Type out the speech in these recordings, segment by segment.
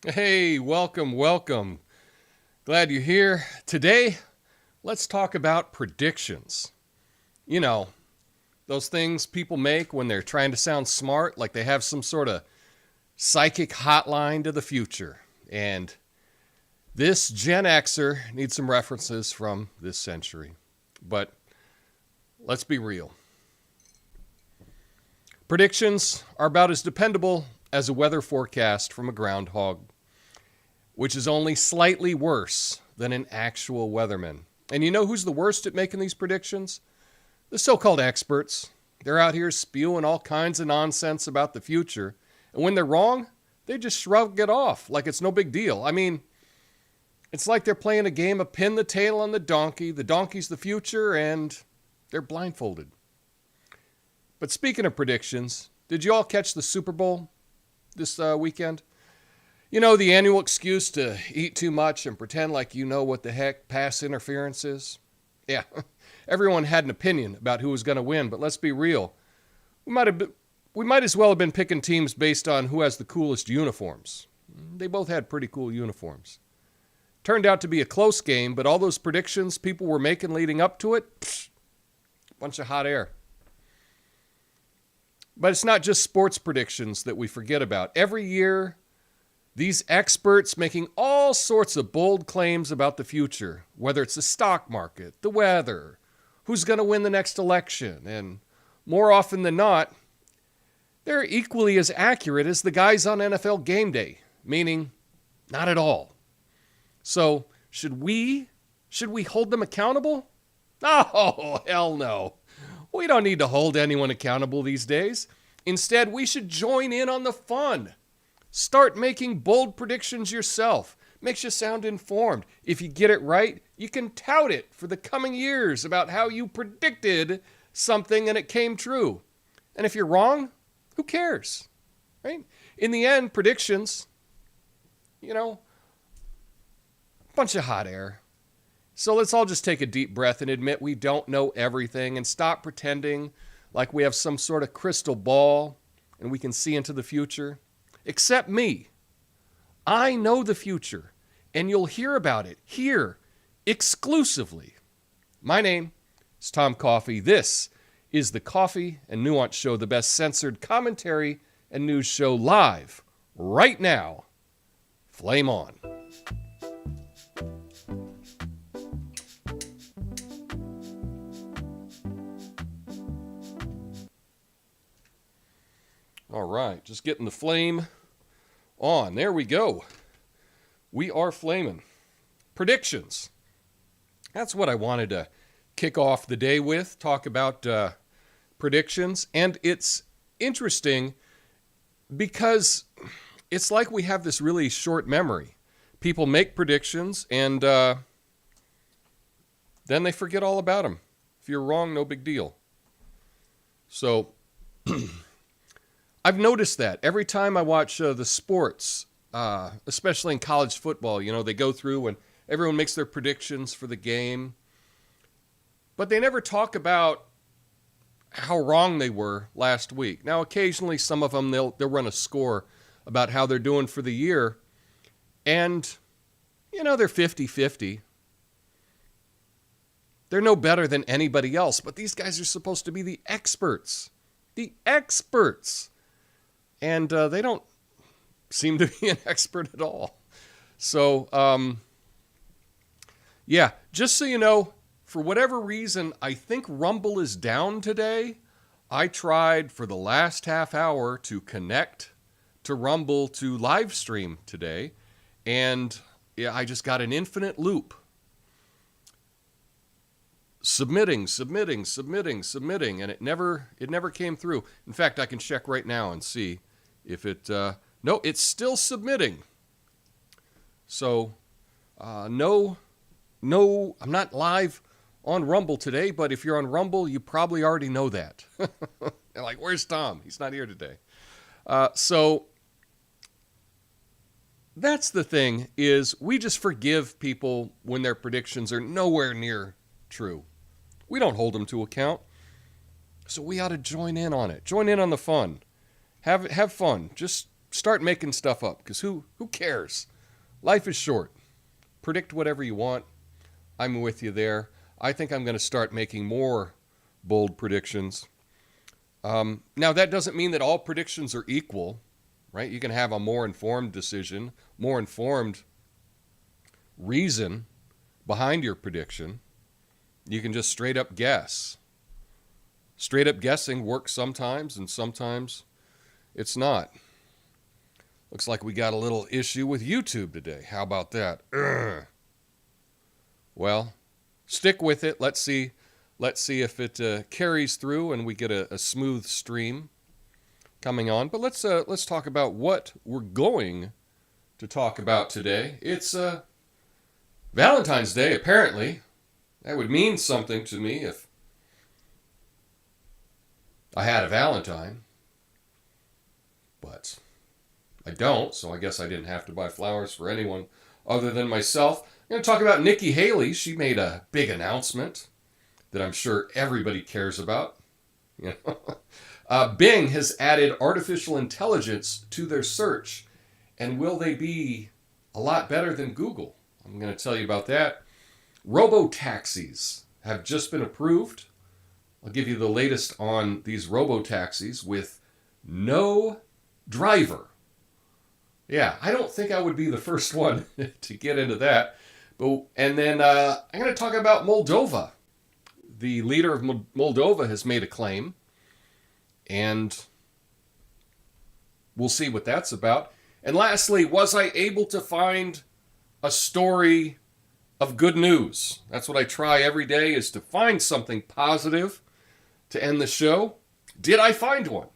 Hey, welcome. Glad you're here. Today, let's talk about predictions. You know, those things people make when they're trying to sound smart, like they have some sort of psychic hotline to the future. And this Gen Xer needs some references from this century. But let's be real. Predictions are about as dependable as a weather forecast from a groundhog, which is only slightly worse than an actual weatherman. And you know who's the worst at making these predictions? The so-called experts. They're out here spewing all kinds of nonsense about the future. And when they're wrong, they just shrug it off like it's no big deal. I mean, it's like they're playing a game of pin the tail on the donkey. The donkey's the future, and they're blindfolded. But speaking of predictions, did you all catch the Super Bowl this weekend? You know, the annual excuse to eat too much and pretend like you know what the heck pass interference is? Yeah, everyone had an opinion about who was going to win, but let's be real. We might as well have been picking teams based on who has the coolest uniforms. They both had pretty cool uniforms. Turned out to be a close game, but all those predictions people were making leading up to it, bunch of hot air. But it's not just sports predictions that we forget about. Every year, these experts making all sorts of bold claims about the future, whether it's the stock market, the weather, who's going to win the next election, and more often than not, they're equally as accurate as the guys on NFL Game Day, meaning not at all. So, should we hold them accountable? Oh, hell no. We don't need to hold anyone accountable these days. Instead, we should join in on the fun. Start making bold predictions yourself. Makes you sound informed. If you get it right, you can tout it for the coming years about how you predicted something and it came true. And if you're wrong, who cares? Right? In the end, predictions, bunch of hot air. So let's all just take a deep breath and admit we don't know everything and stop pretending like we have some sort of crystal ball and we can see into the future. Except me. I know the future, and you'll hear about it here exclusively. My name is Tom Coffey. This is the Coffee and Nuance Show, the best censored commentary and news show live right now. Flame on. All right, just getting the flame on. There we go. We are flaming. Predictions. That's what I wanted to kick off the day with, talk about predictions. And it's interesting because it's like we have this really short memory. People make predictions and then they forget all about them. If you're wrong, no big deal. So I've noticed that every time I watch the sports, especially in college football, they go through and everyone makes their predictions for the game. But they never talk about how wrong they were last week. Now, occasionally, some of them, they'll run a score about how they're doing for the year. And, they're 50-50. They're no better than anybody else. But these guys are supposed to be the experts. The experts. And they don't seem to be an expert at all. So, just so you know, for whatever reason, I think Rumble is down today. I tried for the last half hour to connect to Rumble to live stream today. And I just got an infinite loop. Submitting, and it never came through. In fact, I can check right now and see if it, no, it's still submitting. So, no, I'm not live on Rumble today, but if you're on Rumble, you probably already know that. They're like, where's Tom? He's not here today. So, that's the thing, is we just forgive people when their predictions are nowhere near true. We don't hold them to account. So we ought to join in on it. Join in on the fun. Have fun. Just start making stuff up, because who cares? Life is short. Predict whatever you want. I'm with you there. I think I'm going to start making more bold predictions. Now, that doesn't mean that all predictions are equal, right? You can have a more informed decision, more informed reason behind your prediction. You can just straight up guess. Straight up guessing works sometimes, and sometimes it's not. Looks like we got a little issue with YouTube today. How about that? Ugh. Well, stick with it. Let's see if it carries through and we get a smooth stream coming on. But let's talk about what we're going to talk about today. It's Valentine's Day, apparently. That would mean something to me if I had a Valentine. But I don't, so I guess I didn't have to buy flowers for anyone other than myself. I'm going to talk about Nikki Haley. She made a big announcement that I'm sure everybody cares about. You know? Bing has added artificial intelligence to their search. And will they be a lot better than Google? I'm going to tell you about that. Robotaxis have just been approved. I'll give you the latest on these robotaxis with no driver. Yeah, I don't think I would be the first one to get into that. And then I'm going to talk about Moldova. The leader of Moldova has made a claim, and we'll see what that's about. And lastly, was I able to find a story of good news? That's what I try every day, is to find something positive to end the show. Did I find one?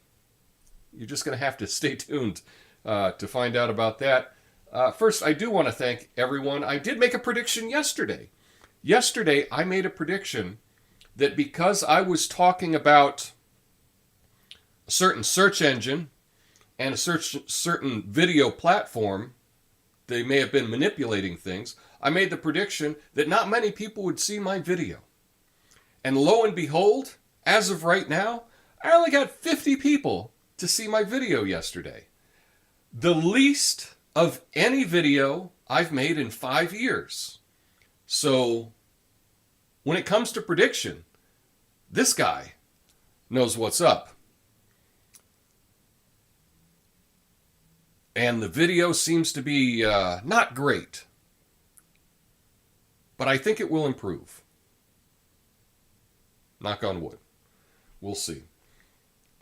You're just going to have to stay tuned to find out about that. First, I do want to thank everyone. I did make a prediction yesterday. Yesterday, I made a prediction that because I was talking about a certain search engine and a certain video platform, they may have been manipulating things. I made the prediction that not many people would see my video. And lo and behold, as of right now, I only got 50 people to see my video yesterday. The least of any video I've made in 5 years. So when it comes to prediction, this guy knows what's up. And the video seems to be not great. But I think it will improve. Knock on wood. We'll see.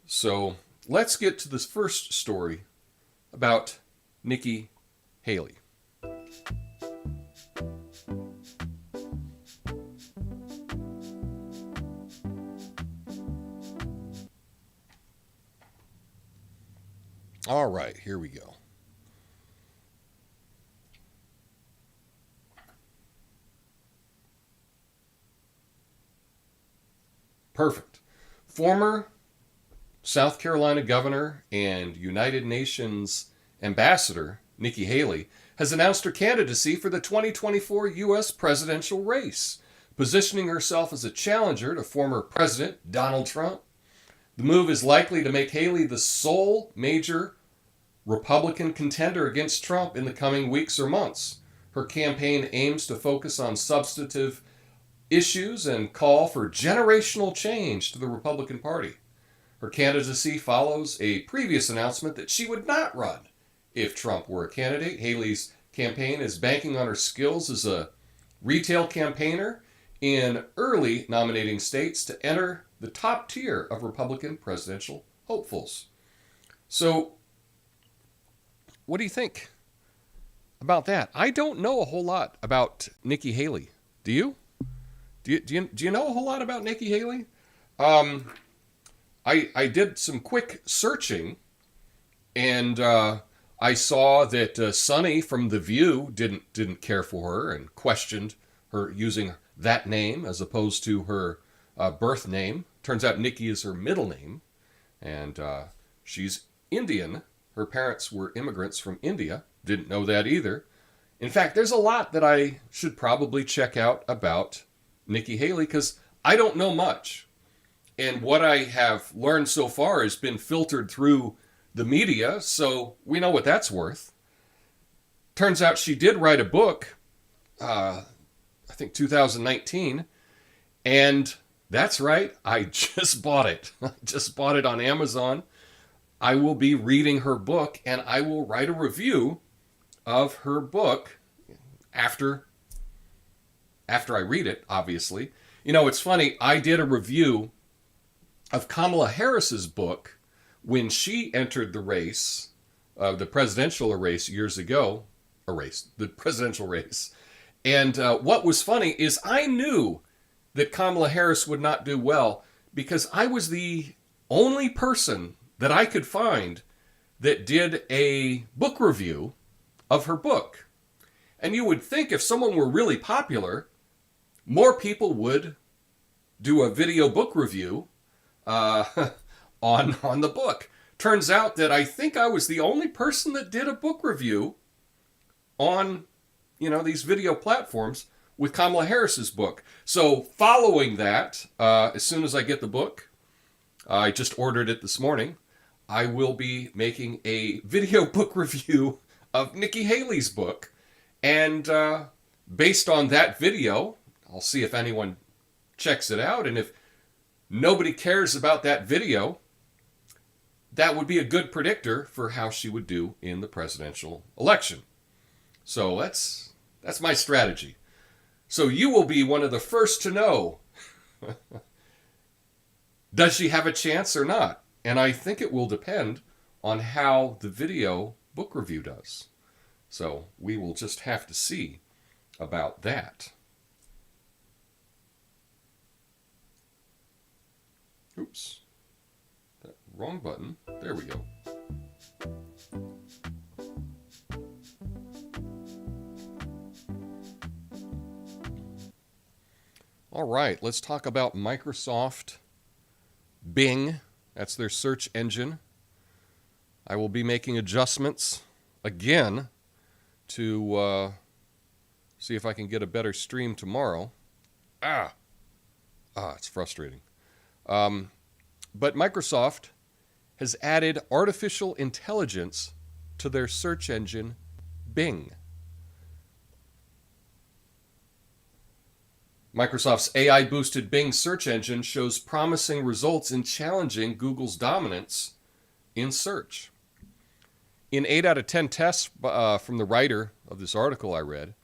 So let's get to this first story about Nikki Haley. All right, here we go. Perfect. Former South Carolina governor and United Nations ambassador Nikki Haley has announced her candidacy for the 2024 U.S. presidential race, positioning herself as a challenger to former President Donald Trump. The move is likely to make Haley the sole major Republican contender against Trump in the coming weeks or months. Her campaign aims to focus on substantive issues and call for generational change to the Republican Party. Her candidacy follows a previous announcement that she would not run if Trump were a candidate. Haley's campaign is banking on her skills as a retail campaigner in early nominating states to enter the top tier of Republican presidential hopefuls. So, what do you think about that? I don't know a whole lot about Nikki Haley. Do you? Do you know a whole lot about Nikki Haley? I did some quick searching, and I saw that Sonny from The View didn't care for her and questioned her using that name as opposed to her birth name. Turns out Nikki is her middle name, and she's Indian. Her parents were immigrants from India. Didn't know that either. In fact, there's a lot that I should probably check out about Nikki Haley, because I don't know much. And what I have learned so far has been filtered through the media, so we know what that's worth. Turns out she did write a book, I think 2019, and that's right, I just bought it. I just bought it on Amazon. I will be reading her book, and I will write a review of her book after I read it, obviously. You know, it's funny, I did a review of Kamala Harris's book when she entered the race, the presidential race years ago, the presidential race. And what was funny is I knew that Kamala Harris would not do well because I was the only person that I could find that did a book review of her book. And you would think if someone were really popular, more people would do a video book review on the book. Turns out that I think I was the only person that did a book review on, these video platforms with Kamala Harris's book. So following that, as soon as I get the book, I just ordered it this morning, I will be making a video book review of Nikki Haley's book. And based on that video, I'll see if anyone checks it out. And if nobody cares about that video, that would be a good predictor for how she would do in the presidential election. So that's my strategy. So you will be one of the first to know, does she have a chance or not? And I think it will depend on how the video book review does. So we will just have to see about that. Oops. Wrong button. There we go. All right, let's talk about Microsoft Bing. That's their search engine. I will be making adjustments again to see if I can get a better stream tomorrow. It's frustrating. But Microsoft has added artificial intelligence to their search engine, Bing. Microsoft's AI-boosted Bing search engine shows promising results in challenging Google's dominance in search. In 8 out of 10 tests from the writer of this article I read,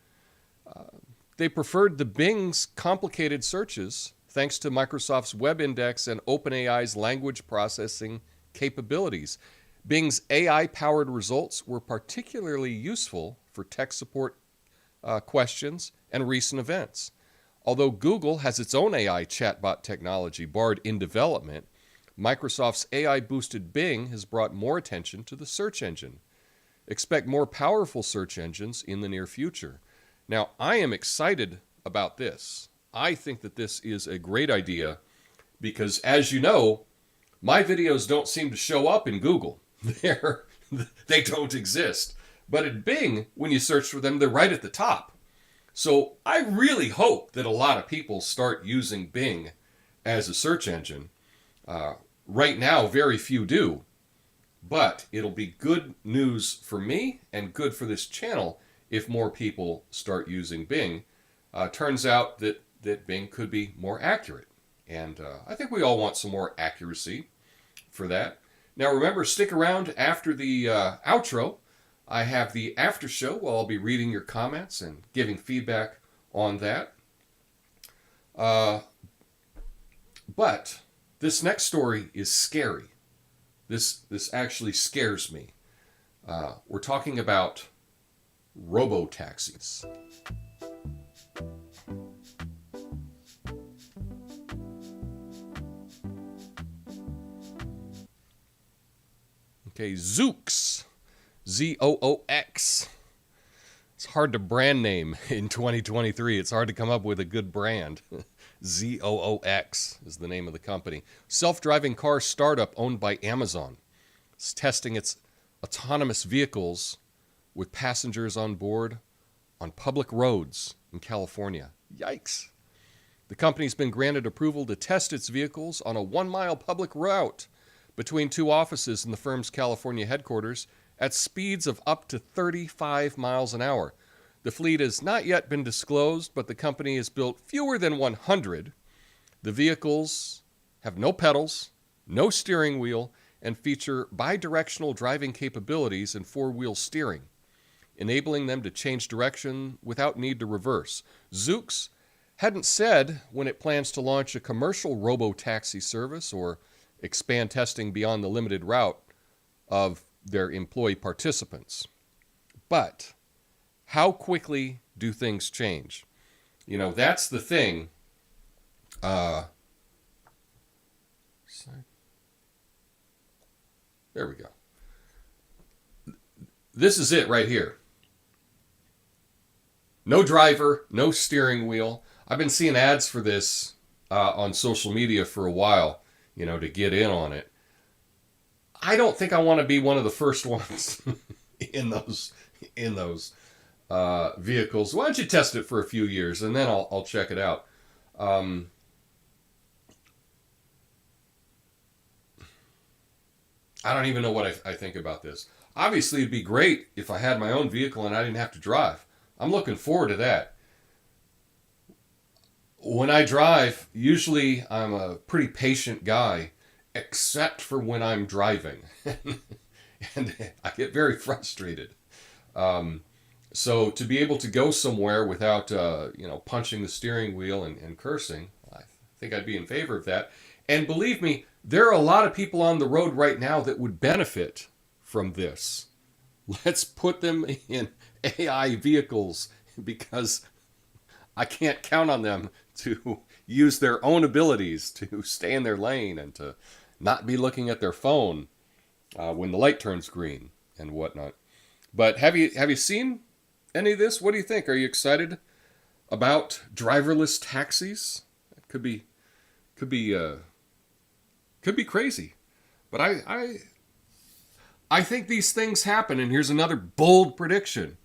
they preferred the Bing's complicated searches thanks to Microsoft's web index and OpenAI's language processing capabilities. Bing's AI-powered results were particularly useful for tech support questions and recent events. Although Google has its own AI chatbot technology, Bard, in development, Microsoft's AI-boosted Bing has brought more attention to the search engine. Expect more powerful search engines in the near future. Now, I am excited about this. I think that this is a great idea because, as you know, my videos don't seem to show up in Google. They don't exist. But at Bing, when you search for them, they're right at the top. So I really hope that a lot of people start using Bing as a search engine. Right now, very few do. But it'll be good news for me and good for this channel if more people start using Bing. Turns out that Bing could be more accurate. And I think we all want some more accuracy for that. Now remember, stick around after the outro. I have the Aftershow where I'll be reading your comments and giving feedback on that. But this next story is scary. This actually scares me. We're talking about robotaxis. Okay, Zoox. Zoox. It's hard to brand name in 2023. It's hard to come up with a good brand. Zoox is the name of the company. Self-driving car startup owned by Amazon. It's testing its autonomous vehicles with passengers on board on public roads in California. Yikes. The company's been granted approval to test its vehicles on a 1-mile public route between two offices in the firm's California headquarters at speeds of up to 35 miles an hour. The fleet has not yet been disclosed, but the company has built fewer than 100. The vehicles have no pedals, no steering wheel, and feature bidirectional driving capabilities and four-wheel steering, enabling them to change direction without need to reverse. Zoox hadn't said when it plans to launch a commercial Robotaxi service or expand testing beyond the limited route of their employee participants. But how quickly do things change? You know, that's the thing. There we go. This is it right here. No driver, no steering wheel. I've been seeing ads for this on social media for a while, you know, to get in on it. I don't think I want to be one of the first ones in those vehicles. Why don't you test it for a few years and then I'll check it out. I don't even know what I think about this. Obviously, it'd be great if I had my own vehicle and I didn't have to drive. I'm looking forward to that. When I drive, usually I'm a pretty patient guy, except for when I'm driving. And I get very frustrated. So to be able to go somewhere without, punching the steering wheel and cursing, I think I'd be in favor of that. And believe me, there are a lot of people on the road right now that would benefit from this. Let's put them in AI vehicles because I can't count on them to use their own abilities to stay in their lane and to not be looking at their phone when the light turns green and whatnot. But have you seen any of this? What do you think? Are you excited about driverless taxis? It could be crazy, but I think these things happen. And here's another bold prediction.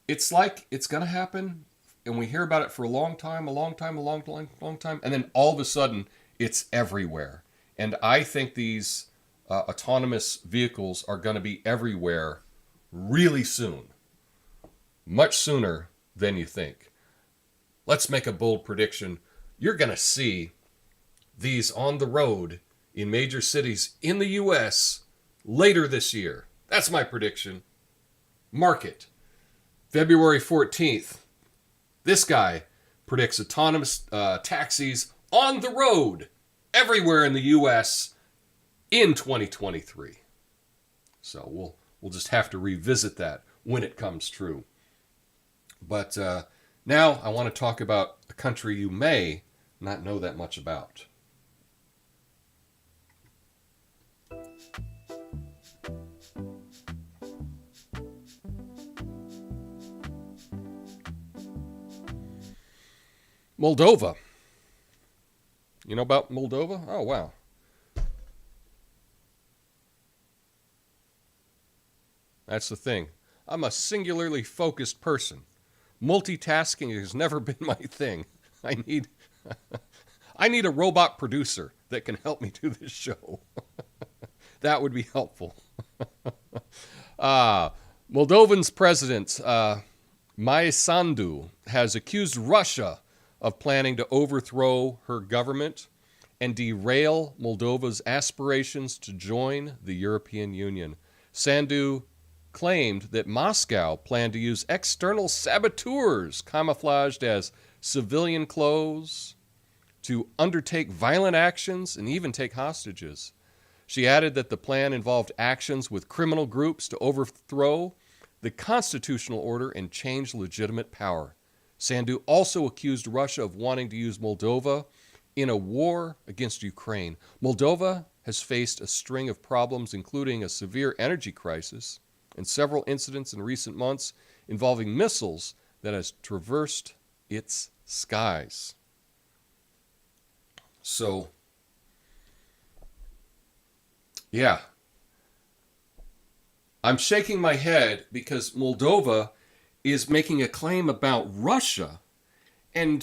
It's like it's going to happen, and we hear about it for a long time, and then all of a sudden it's everywhere. And I think these autonomous vehicles are going to be everywhere really soon, much sooner than you think. Let's make a bold prediction. You're going to see these on the road in major cities in the U.S. later this year. That's my prediction. Mark it. February 14th. This guy predicts autonomous taxis on the road everywhere in the U.S. in 2023. So we'll just have to revisit that when it comes true. But now I want to talk about a country you may not know that much about. Moldova. You know about Moldova? Oh, wow. That's the thing. I'm a singularly focused person. Multitasking has never been my thing. I need a robot producer that can help me do this show. That would be helpful. Moldovan's president, Maia Sandu, has accused Russia of planning to overthrow her government and derail Moldova's aspirations to join the European Union. Sandu claimed that Moscow planned to use external saboteurs camouflaged as civilian clothes to undertake violent actions and even take hostages. She added that the plan involved actions with criminal groups to overthrow the constitutional order and change legitimate power. Sandu also accused Russia of wanting to use Moldova in a war against Ukraine. Moldova has faced a string of problems, including a severe energy crisis and several incidents in recent months involving missiles that has traversed its skies. So, yeah. I'm shaking my head because Moldova is making a claim about Russia, And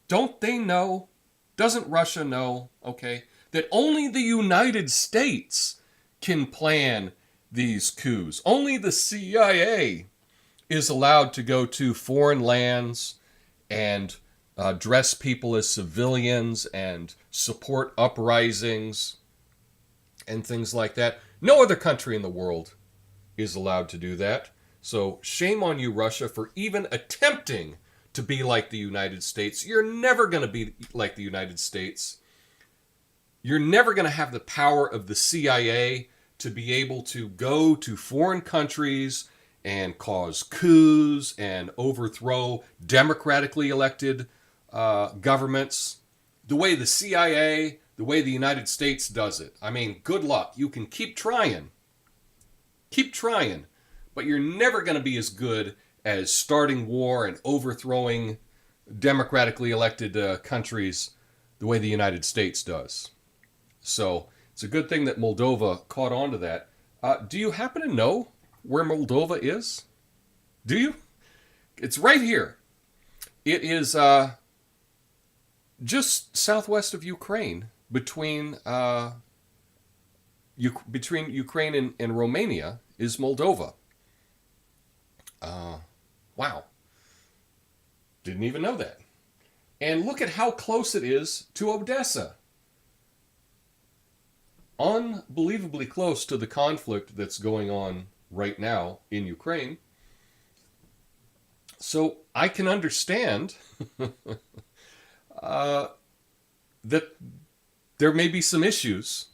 don't they know, doesn't Russia know, okay, that only the United States can plan these coups? Only the CIA is allowed to go to foreign lands and dress people as civilians and support uprisings and things like that. No other country in the world is allowed to do that. So shame on you, Russia, for even attempting to be like the United States. You're never going to be like the United States. You're never going to have the power of the CIA to be able to go to foreign countries and cause coups and overthrow democratically elected governments the way the CIA, the way the United States does it. I mean, good luck. You can keep trying. Keep trying. But you're never going to be as good as starting war and overthrowing democratically elected countries the way the United States does. So it's a good thing that Moldova caught on to that. Do you happen to know where Moldova is? Do you? It's right here. It is just southwest of Ukraine, between Ukraine and Romania is Moldova. Wow. Didn't even know that. And look at how close it is to Odessa. Unbelievably close to the conflict that's going on right now in Ukraine. So I can understand that there may be some issues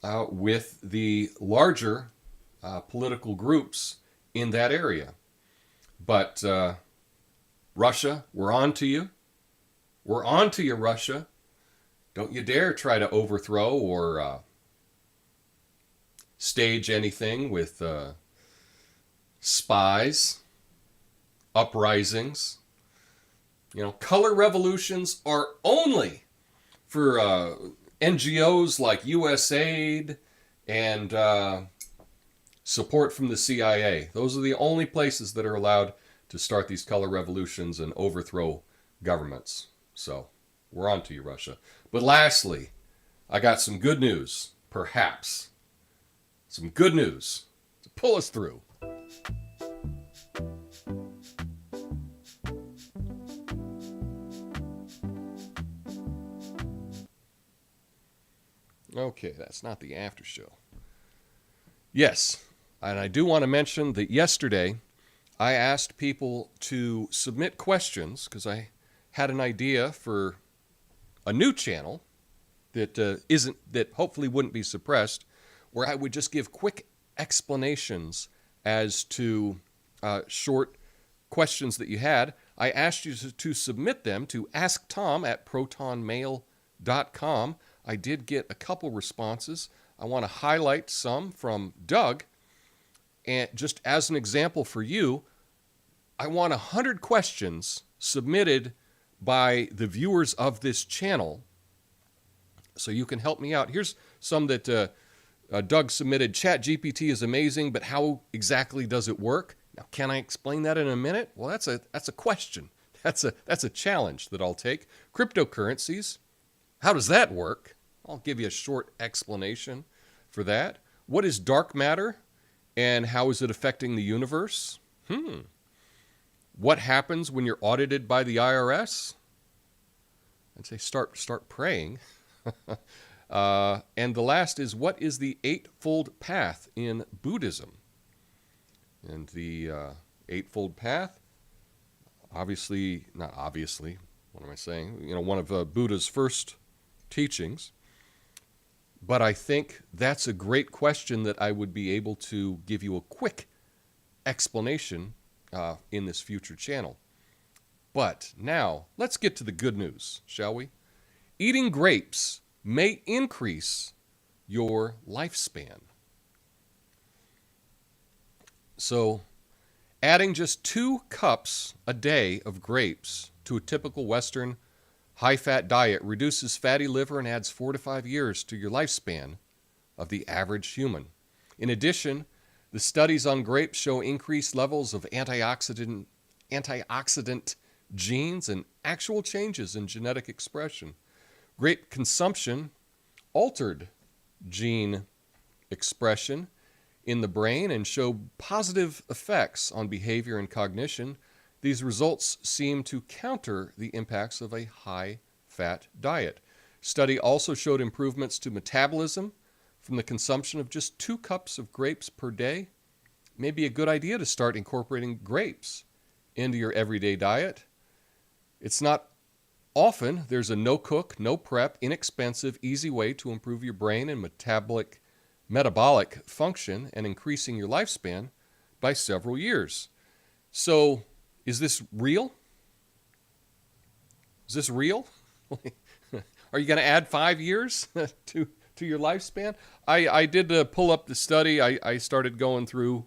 with the larger political groups in that area. But Russia, we're on to you. We're on to you, Russia. Don't you dare try to overthrow or stage anything with spies, uprisings. You know, color revolutions are only for NGOs like USAID and support from the CIA. Those are the only places that are allowed to start these color revolutions and overthrow governments. So, we're on to you, Russia. But lastly, I got some good news, perhaps. Some good news to pull us through. Okay, that's not the after show. Yes, and I do want to mention that yesterday I asked people to submit questions because I had an idea for a new channel that hopefully wouldn't be suppressed, where I would just give quick explanations as to short questions that you had. I asked you to submit them to asktom@protonmail.com. I did get a couple responses. I want to highlight some from Doug. And just as an example for you, I want 100 questions submitted by the viewers of this channel so you can help me out. Here's some that Doug submitted. ChatGPT is amazing, but how exactly does it work? Now, can I explain that in a minute? Well, that's a question. That's a challenge that I'll take. Cryptocurrencies. How does that work? I'll give you a short explanation for that. What is dark matter and how is it affecting the universe? What happens when you're audited by the IRS? I'd say start praying. And the last is, what is the Eightfold Path in Buddhism? And the Eightfold Path, not obviously, what am I saying? One of Buddha's first teachings. But I think that's a great question that I would be able to give you a quick explanation in this future channel. But now, let's get to the good news, shall we? Eating grapes may increase your lifespan. So, adding just 2 cups a day of grapes to a typical Western high-fat diet reduces fatty liver and adds 4 to 5 years to your lifespan of the average human. In addition, the studies on grapes show increased levels of antioxidant antioxidant genes and actual changes in genetic expression. Grape consumption altered gene expression in the brain and showed positive effects on behavior and cognition. These results seem to counter the impacts of a high-fat diet. Study also showed improvements to metabolism from the consumption of just 2 cups of grapes per day. Maybe a good idea to start incorporating grapes into your everyday diet. It's not often there's a no-cook, no-prep, inexpensive, easy way to improve your brain and metabolic function and increasing your lifespan by several years. So, is this real? Is this real? Are you going to add 5 years to your lifespan? I did pull up the study. I started going through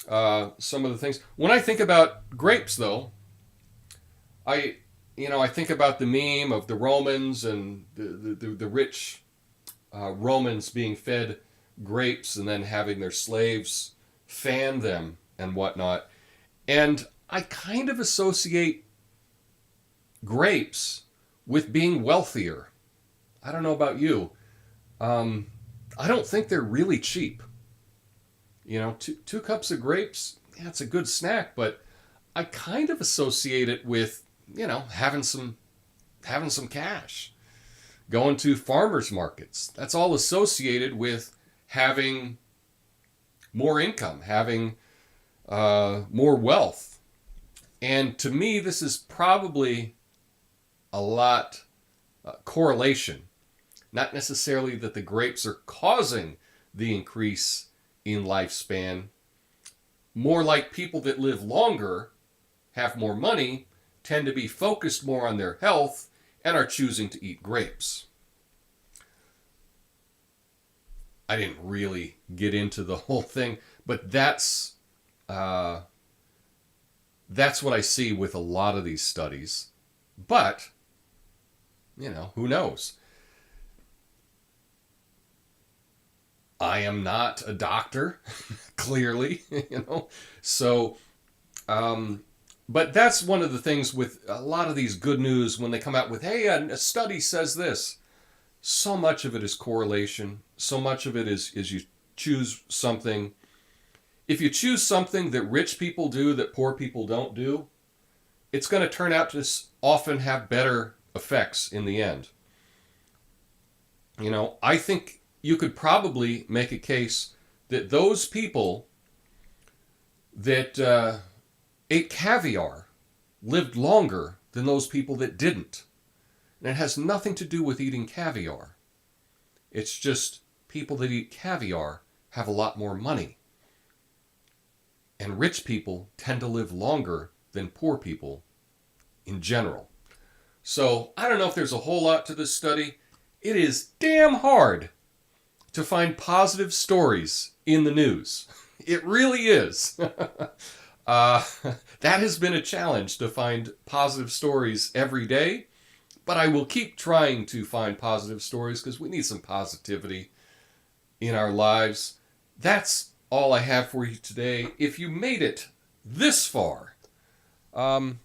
some of the things. When I think about grapes, though, I think about the meme of the Romans and the rich Romans being fed grapes and then having their slaves fan them and whatnot. And I kind of associate grapes with being wealthier. I don't know about you. I don't think they're really cheap. Two cups of grapes, yeah, it's a good snack, but I kind of associate it with, having some cash. Going to farmers markets. That's all associated with having more income, having more wealth. And to me, this is probably a lot correlation. Not necessarily that the grapes are causing the increase in lifespan. More like people that live longer, have more money, tend to be focused more on their health, and are choosing to eat grapes. I didn't really get into the whole thing, but that's what I see with a lot of these studies. But, who knows? I am not a doctor, clearly, So, but that's one of the things with a lot of these good news when they come out with, hey, a study says this. So much of it is correlation. So much of it is you choose something. If you choose something that rich people do that poor people don't do, it's going to turn out to often have better effects in the end. I think you could probably make a case that those people that ate caviar lived longer than those people that didn't. And it has nothing to do with eating caviar. It's just people that eat caviar have a lot more money. And rich people tend to live longer than poor people in general. So I don't know if there's a whole lot to this study. It is damn hard to find positive stories in the news. It really is. That has been a challenge to find positive stories every day. But I will keep trying to find positive stories because we need some positivity in our lives. That's all I have for you today. If you made it this far, I'm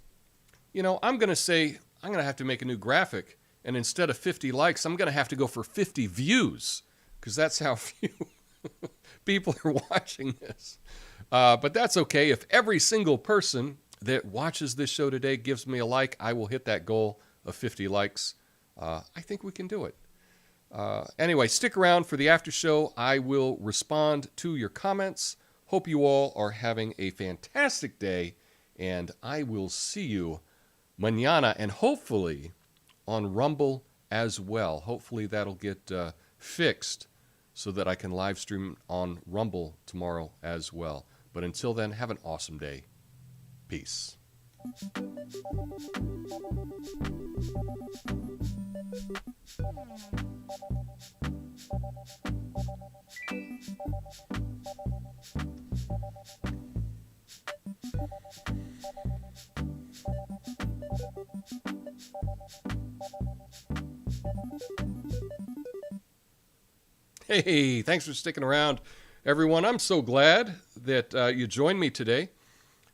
going to say I'm going to have to make a new graphic. And instead of 50 likes, I'm going to have to go for 50 views because that's how few people are watching this. But that's okay. If every single person that watches this show today gives me a like, I will hit that goal of 50 likes. I think we can do it. Anyway, stick around for the after show. I will respond to your comments. Hope you all are having a fantastic day, and I will see you mañana, and hopefully on Rumble as well. Hopefully that'll get fixed so that I can live stream on Rumble tomorrow as well. But until then, have an awesome day. Peace. Hey, thanks for sticking around, everyone. I'm so glad that you joined me today.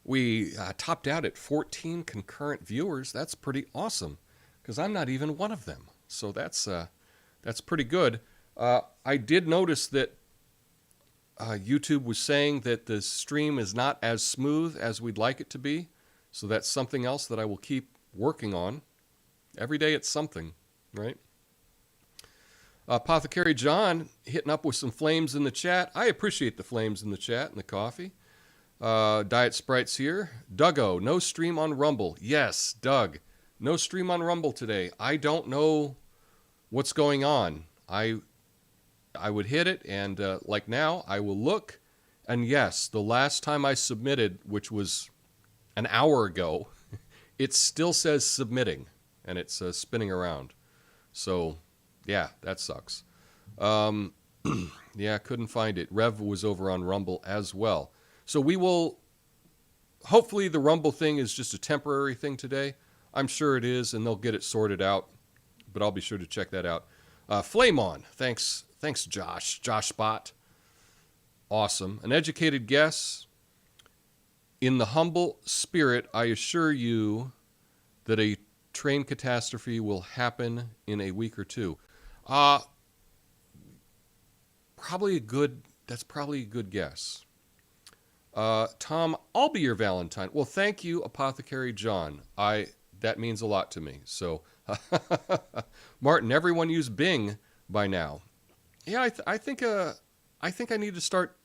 We topped out at 14 concurrent viewers. That's pretty awesome, because I'm not even one of them. So that's pretty good. I did notice that YouTube was saying that the stream is not as smooth as we'd like it to be. So that's something else that I will keep working on. Every day it's something, right? Apothecary John hitting up with some flames in the chat. I appreciate the flames in the chat and the coffee. Diet Sprites here. Duggo, no stream on Rumble. Yes, Doug, no stream on Rumble today. I don't know what's going on. I would hit it, and like now, I will look. And yes, the last time I submitted, which was an hour ago, it still says submitting, and it's spinning around. So, yeah, that sucks. Yeah, couldn't find it. Rev was over on Rumble as well. So we will, hopefully the Rumble thing is just a temporary thing today. I'm sure it is, and they'll get it sorted out, but I'll be sure to check that out. Flame On, thanks Josh Spot. Awesome. An educated guess. In the humble spirit, I assure you that a train catastrophe will happen in a week or two. That's probably a good guess. Tom, I'll be your Valentine. Well, thank you, Apothecary John. That means a lot to me. So, Martin, everyone use Bing by now. Yeah, I think I need to start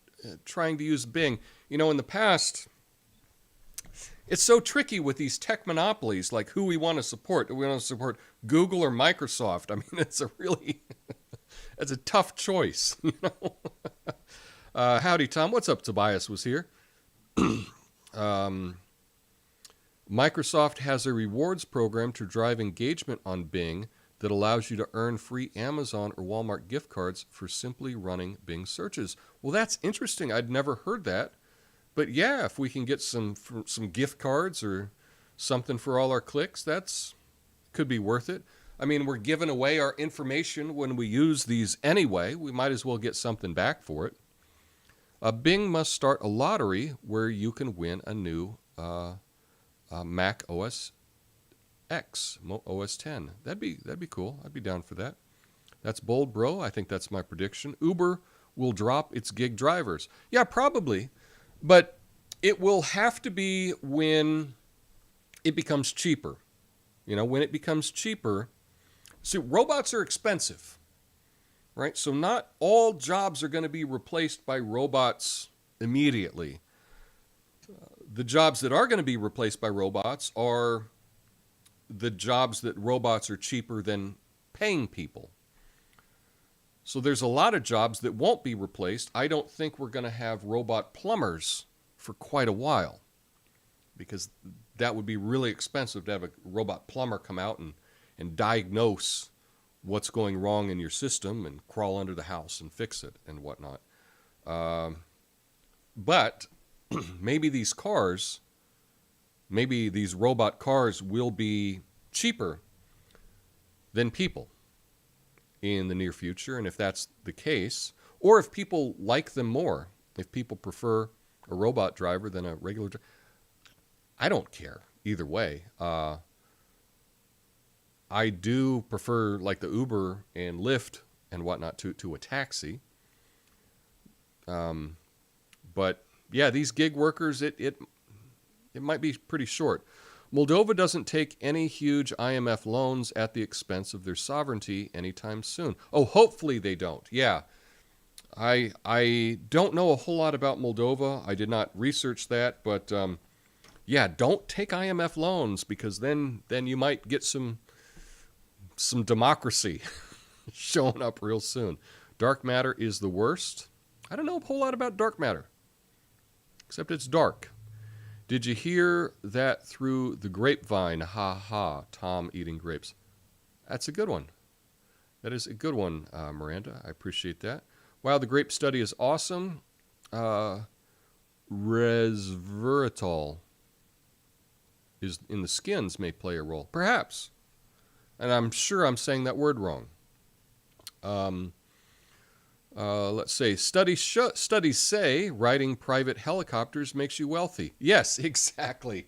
trying to use Bing. You know, in the past, it's so tricky with these tech monopolies, like who we want to support. Do we want to support Google or Microsoft? I mean, it's a tough choice, you know. Howdy, Tom. What's up? Tobias was here. Microsoft has a rewards program to drive engagement on Bing that allows you to earn free Amazon or Walmart gift cards for simply running Bing searches. Well, that's interesting. I'd never heard that. But yeah, if we can get some gift cards or something for all our clicks, that's could be worth it. I mean, we're giving away our information when we use these anyway. We might as well get something back for it. Bing must start a lottery where you can win a new Mac OS X, OS 10. That'd be cool. I'd be down for that. That's bold, bro. I think that's my prediction. Uber will drop its gig drivers. Yeah, probably. But it will have to be when it becomes cheaper. You know, when it becomes cheaper. See, robots are expensive, right? So not all jobs are going to be replaced by robots immediately. The jobs that are going to be replaced by robots are the jobs that robots are cheaper than paying people. So there's a lot of jobs that won't be replaced. I don't think we're going to have robot plumbers for quite a while, because that would be really expensive to have a robot plumber come out and diagnose what's going wrong in your system and crawl under the house and fix it and whatnot. But maybe these robot cars will be cheaper than people in the near future. And if that's the case, or if people like them more, if people prefer a robot driver than a regular driver, I don't care either way. I do prefer like the Uber and Lyft and whatnot to a taxi. But yeah, these gig workers, it might be pretty short. Moldova doesn't take any huge IMF loans at the expense of their sovereignty anytime soon. Oh, hopefully they don't. Yeah. I don't know a whole lot about Moldova. I did not research that, but yeah, don't take IMF loans, because then you might get some democracy showing up real soon. Dark matter is the worst. I don't know a whole lot about dark matter, except it's dark. Did you hear that through the grapevine? Ha ha, Tom eating grapes. That's a good one. That is a good one, Miranda. I appreciate that. Wow, the grape study is awesome. Resveratrol is in the skins may play a role. Perhaps. And I'm sure I'm saying that word wrong. Let's say studies say riding private helicopters makes you wealthy. Yes, exactly.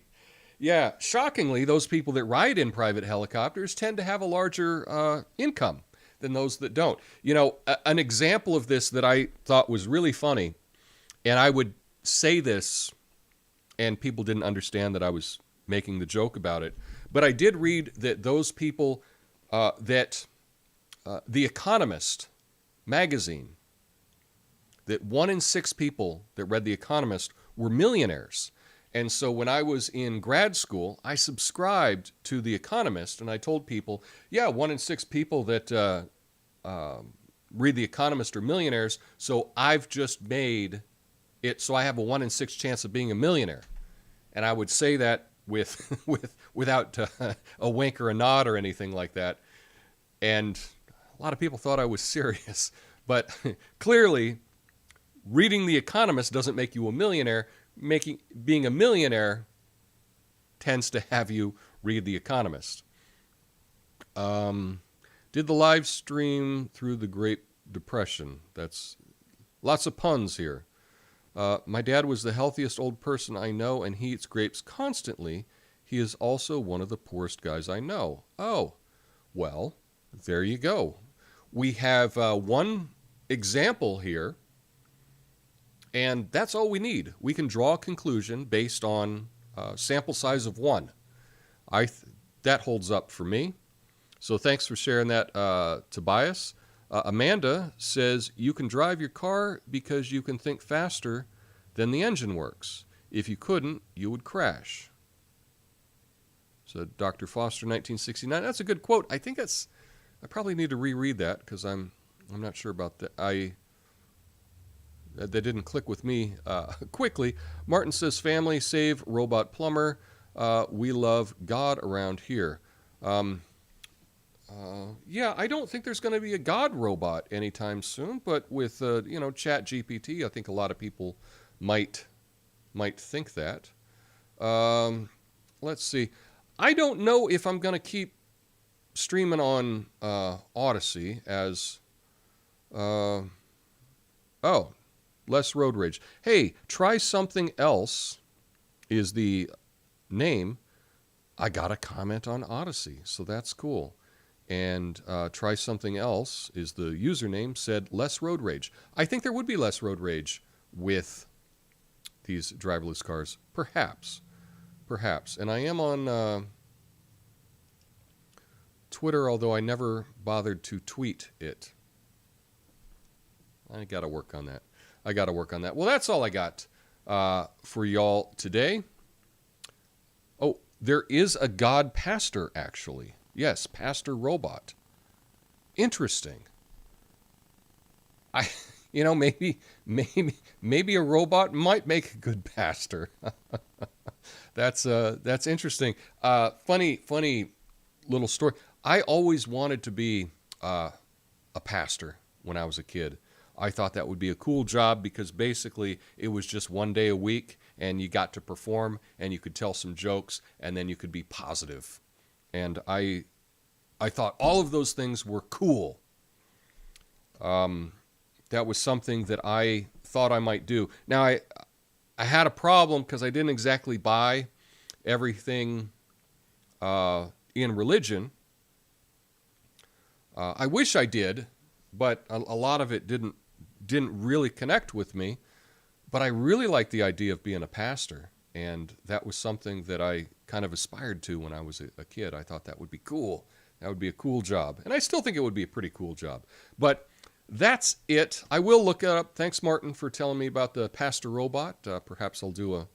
Yeah, shockingly, those people that ride in private helicopters tend to have a larger income than those that don't. You know, an example of this that I thought was really funny, and I would say this, and people didn't understand that I was making the joke about it, but I did read that those people that The Economist magazine, that 1 in 6 people that read The Economist were millionaires. And so when I was in grad school, I subscribed to The Economist, and I told people, yeah, 1 in 6 people that read The Economist are millionaires, so I've just made it so I have a 1 in 6 chance of being a millionaire. And I would say that without a wink or a nod or anything like that. And a lot of people thought I was serious. But clearly, reading The Economist doesn't make you a millionaire. Being a millionaire tends to have you read The Economist. Did the live stream through the Great Depression. That's lots of puns here. My dad was the healthiest old person I know, and he eats grapes constantly. He is also one of the poorest guys I know. Oh, well, there you go. We have one example here, and that's all we need. We can draw a conclusion based on sample size of 1. That holds up for me. So thanks for sharing that, Tobias. Amanda says, you can drive your car because you can think faster than the engine works. If you couldn't, you would crash. So Dr. Foster, 1969. That's a good quote. I probably need to reread that because I'm not sure about that. That didn't click with me quickly. Martin says, family, save robot plumber. We love God around here. Yeah, I don't think there's going to be a God robot anytime soon, but with Chat GPT, I think a lot of people might think that. Let's see. I don't know if I'm going to keep streaming on Odyssey as less road rage. Hey, try something else is the name. I got a comment on Odyssey, so that's cool. And try something else is the username, said less road rage. I think there would be less road rage with these driverless cars. Perhaps. And I am on Twitter, although I never bothered to tweet it. I got to work on that. Well, that's all I got for y'all today. Oh, there is a God pastor, actually. Yes, Pastor Robot. Interesting. Maybe a robot might make a good pastor. That's interesting. Funny little story. I always wanted to be a pastor when I was a kid. I thought that would be a cool job because basically it was just 1 day a week and you got to perform and you could tell some jokes and then you could be positive. And I thought all of those things were cool. That was something that I thought I might do. Now, I had a problem because I didn't exactly buy everything in religion. I wish I did, but a lot of it didn't really connect with me. But I really liked the idea of being a pastor, and that was something that I kind of aspired to when I was a kid. I thought that would be cool. That would be a cool job. And I still think it would be a pretty cool job. But that's it. I will look it up. Thanks, Martin, for telling me about the Pastor Robot. Perhaps I'll do a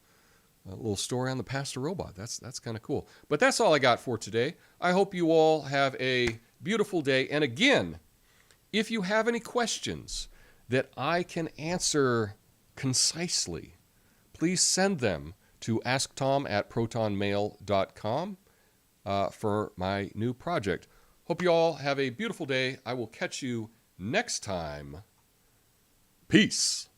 little story on the Pastor Robot. That's kind of cool. But that's all I got for today. I hope you all have a beautiful day. And again, if you have any questions that I can answer concisely, please send them to asktom@protonmail.com for my new project. Hope you all have a beautiful day. I will catch you next time. Peace.